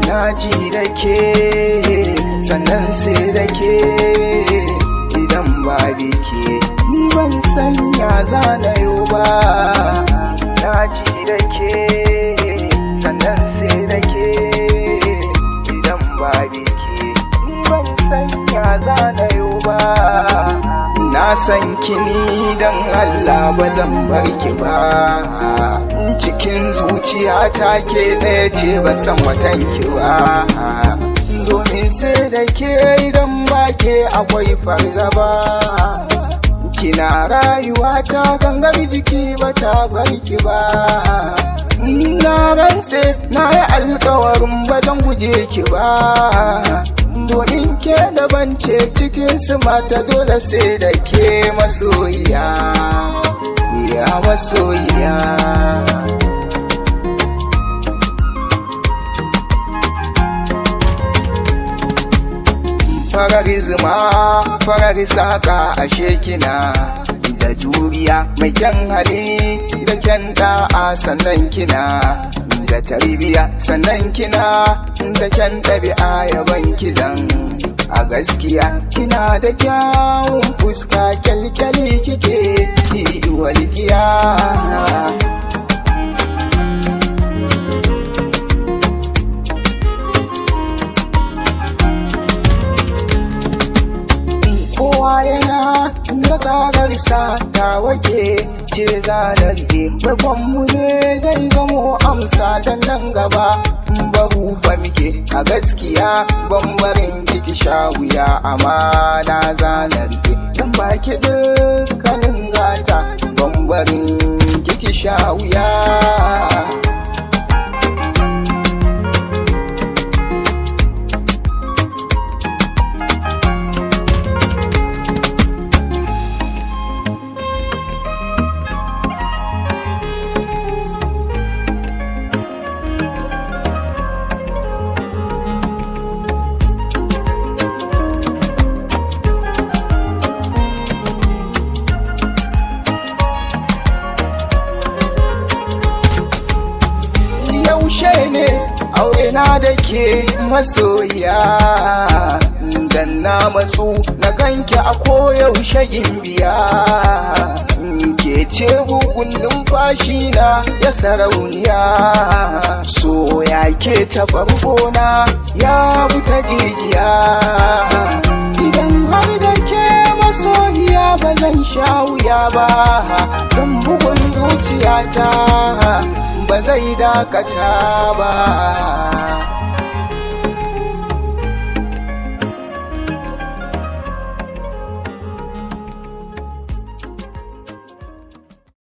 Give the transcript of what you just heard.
Na ji da ke sannan sai da ke idan ba ke ni ban sanya zanayo ba. Na ji da ke sannan sai da ke idan ba ke ni ban sanya zanayo ba. Na san kini dan Allah ba zan bar ki ba, cikin zuciya ta ke ɗaya ce ban san watan ki ba. Domin sai da ke idan ba ke akwai fargaba, kina rayuwa ta gangar jiki ba ta bar ki ba. Na rantse na yi alkawarin ba zan guje ki ba, domin ke daban ce cikin su mata dole sai da ke masoyiya, ya masoyiya. Farar zuma farar saka ashe kina da juriya, mai kyan hali da kyan da'a, sannan kina da tarbiya, sannan kina da kyan ɗabi'a, yaban kidan a gaskiya. Kina da kyawun fuska kyalkyali kike yi walƙiya. Kowa yana da tsararsa ta wake ce zanar ke mu ne zai zamo amsa don nan gaba. Babu fa muke a gaskiya bambarin kiki sha wuya, amana zanar ke dan baki dukkanin gata bambarin kiki sha wuya. Yaushe ne aure na da ke masoyiya, dan na matsu na ganki a koyaushe gimbiya. Ke ce bugun numfashi na ya sarauniya, so ya ke ta farko na ya buta jijiya. Idan har da ke masoyiya ba zan sha wuya ba, don bugun zuciyata ba zai dakata ba.